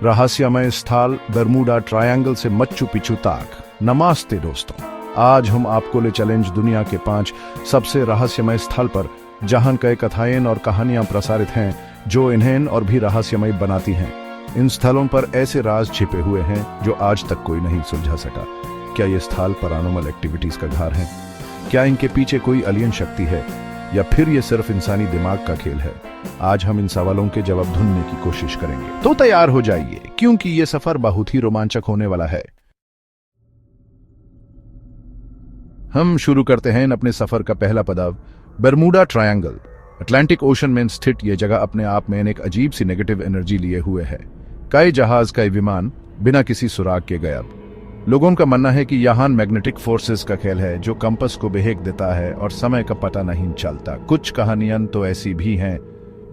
रहस्यमय स्थल Bermuda triangle से मच्चू पिच्चू तक। नमस्ते दोस्तों, आज हम आपको ले चैलेंज दुनिया के 5 सबसे रहस्यमय स्थल पर, जहां कई कथाएं और कहानियां प्रसारित हैं जो इन्हें और भी रहस्यमय बनाती हैं। इन स्थलों पर ऐसे राज छिपे हुए हैं जो आज तक कोई नहीं सुलझा सका। क्या ये स्थल पैरानॉर्मल एक्टिविटीज का घर है? क्या इनके पीछे कोई एलियन शक्ति है, या फिर ये सिर्फ इंसानी दिमाग का खेल है? आज हम इन सवालों के जवाब ढूंढने की कोशिश करेंगे, तो तैयार हो जाइए क्योंकि ये सफर बहुत ही रोमांचक होने वाला है। हम शुरू करते हैं अपने सफर का पहला पड़ाव, बरमूडा ट्रायंगल। अटलांटिक ओशन में स्थित यह जगह अपने आप में एक अजीब सी नेगेटिव एनर्जी लिए हुए है। कई जहाज, कई विमान बिना किसी सुराग के गायब। लोगों का मानना है कि यहाँ मैग्नेटिक फोर्सेस का खेल है जो कंपास को बहेक देता है और समय का पता नहीं चलता। कुछ कहानियां तो ऐसी भी हैं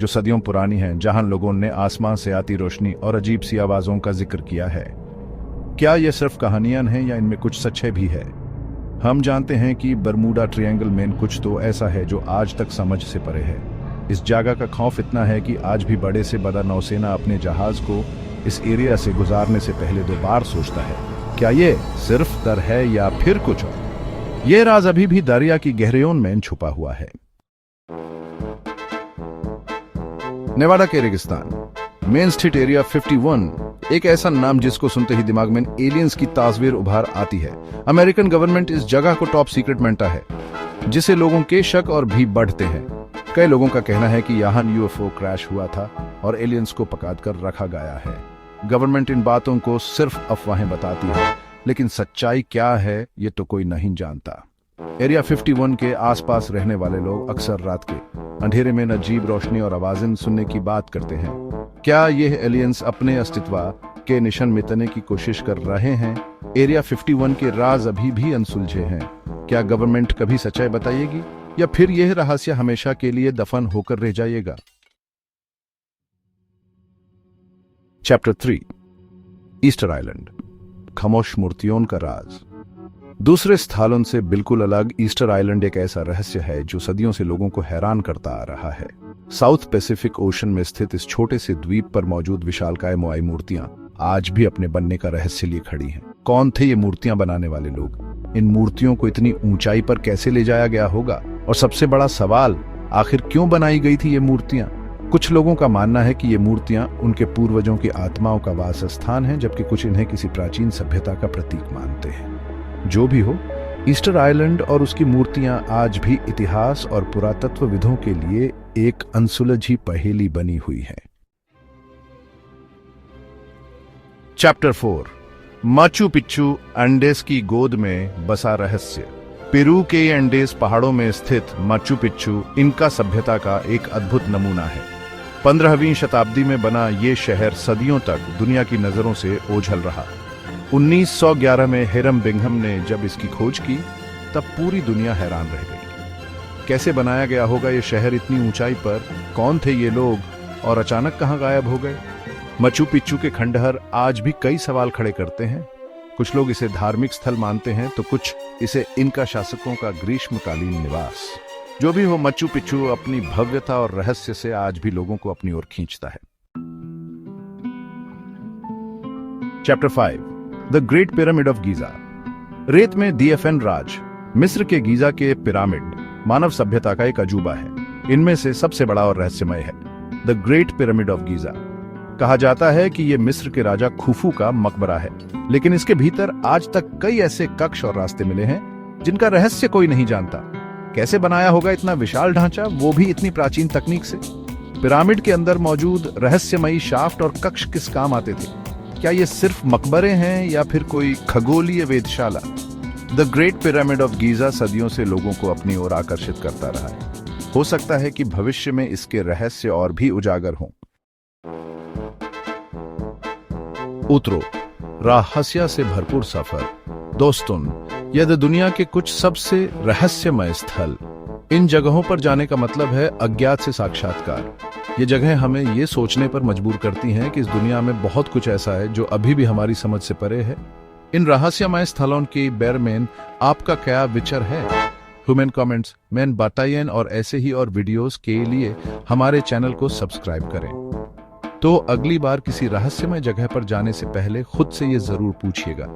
जो सदियों पुरानी हैं, जहां लोगों ने आसमान से आती रोशनी और अजीब सी आवाजों का जिक्र किया है। क्या ये सिर्फ कहानियां हैं या इनमें कुछ सच्चाई भी है? हम जानते हैं कि बरमूडा ट्रायंगल में कुछ तो ऐसा है जो आज तक समझ से परे है। इस जगह का खौफ इतना है कि आज भी बड़े से बड़ा नौसेना अपने जहाज को इस एरिया से गुजारने से पहले 2 बार सोचता है। क्या ये सिर्फ डर है या फिर कुछ और? ये राज अभी भी दरिया की गहराइयों में छुपा हुआ है। नेवाडा के रेगिस्तान मेन स्ट्रीट एरिया 51, एक ऐसा नाम जिसको सुनते ही दिमाग में एलियंस की तस्वीर उभार आती है। अमेरिकन गवर्नमेंट इस जगह को टॉप सीक्रेट मानता है, जिसे लोगों के शक और भी बढ़ते हैं। कई लोगों का कहना है कि यहाँ यूएफओ क्रैश हुआ था और एलियंस को पकड़ कर रखा गया है। गवर्नमेंट इन बातों को सिर्फ अफवाहें बताती है, लेकिन सच्चाई क्या है ये तो कोई नहीं जानता। एरिया 51 के आसपास रहने वाले लोग अक्सर रात के अंधेरे में अजीब रोशनी और आवाजें सुनने की बात करते हैं। क्या ये एलियंस अपने अस्तित्व के निशान मिटाने की कोशिश कर रहे हैं? एरिया 51 के राज अभी भी अनसुलझे हैं। क्या गवर्नमेंट कभी सच्चाई बताएगी, या फिर यह रहस्य हमेशा के लिए दफन होकर रह जाएगा? चैप्टर 3, ईस्टर आइलैंड, खामोश मूर्तियों का राज। दूसरे स्थलों से बिल्कुल अलग ईस्टर आइलैंड एक ऐसा रहस्य है जो सदियों से लोगों को हैरान करता आ रहा है। साउथ पैसिफिक ओशन में स्थित इस छोटे से द्वीप पर मौजूद विशालकाय मोआई मूर्तियां आज भी अपने बनने का रहस्य लिए खड़ी हैं। कौन थे ये मूर्तियां बनाने वाले लोग? इन मूर्तियों को इतनी ऊंचाई पर कैसे ले जाया गया होगा? और सबसे बड़ा सवाल, आखिर क्यों बनाई गई थी ये मूर्तियां? कुछ लोगों का मानना है कि ये मूर्तियां उनके पूर्वजों की आत्माओं का वास स्थान है, जबकि कुछ इन्हें किसी प्राचीन सभ्यता का प्रतीक मानते हैं। जो भी हो, ईस्टर आइलैंड और उसकी मूर्तियां आज भी इतिहास और पुरातत्वविदों के लिए एक अनसुलझी पहेली बनी हुई है। चैप्टर 4, माचू पिच्चू एंडेस की गोद में बसा रहस्य। पेरू के एंडेस पहाड़ों में स्थित माचू पिच्चू इनका सभ्यता का एक अद्भुत नमूना है। 15वीं शताब्दी में बना ये शहर सदियों तक दुनिया की नजरों से ओझल रहा। 1911 में हिरम बिंघम ने जब इसकी खोज की, तब पूरी दुनिया हैरान रह गई। कैसे बनाया गया होगा ये शहर इतनी ऊंचाई पर? कौन थे ये लोग और अचानक कहां गायब हो गए? माचू पिच्चू के खंडहर आज भी कई सवाल खड़े करते हैं। कुछ लोग इसे धार्मिक स्थल मानते हैं, तो कुछ इसे इनका शासकों का ग्रीष्मकालीन निवास। जो भी हो, माचू पिच्चू अपनी भव्यता और रहस्य से आज भी लोगों को अपनी ओर खींचता है। Chapter 5, the great pyramid of Giza. रेत में DFN राज। मिस्र के गीजा के पिरामिड मानव सभ्यता का एक अजूबा है। इनमें से सबसे बड़ा और रहस्यमय है the great pyramid of Giza. कहा जाता है कि यह मिस्र के राजा खुफू का मकबरा है, लेकिन इसके भीतर आज तक कई ऐसे कक्ष और रास्ते मिले हैं जिनका रहस्य कोई नहीं जानता। कैसे बनाया होगा इतना विशाल ढांचा, वो भी इतनी प्राचीन तकनीक से? पिरामिड के अंदर मौजूद रहस्यमयी शाफ्ट और कक्ष किस काम आते थे? क्या ये सिर्फ मकबरे हैं या फिर कोई खगोलीय वेधशाला? The great pyramid of Giza सदियों से लोगों को अपनी ओर आकर्षित करता रहा है। हो सकता है कि भविष्य में इसके रहस्य और भी उजागर हों। उतरो, रहस्य से भरपूर सफर। दोस्तों, यह दुनिया के कुछ सबसे रहस्यमय स्थल। इन जगहों पर जाने का मतलब है अज्ञात से साक्षात्कार। ये जगह हमें ये सोचने पर मजबूर करती हैं कि इस दुनिया में बहुत कुछ ऐसा है जो अभी भी हमारी समझ से परे है। इन रहस्यमय स्थलों के बारे में आपका क्या विचार है? ह्यूमन कमेंट्स में बताइए और ऐसे ही और वीडियोस के लिए हमारे चैनल को सब्सक्राइब करें। तो अगली बार किसी रहस्यमय जगह पर जाने से पहले खुद से ये जरूर पूछिएगा,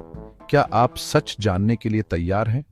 क्या आप सच जानने के लिए तैयार हैं?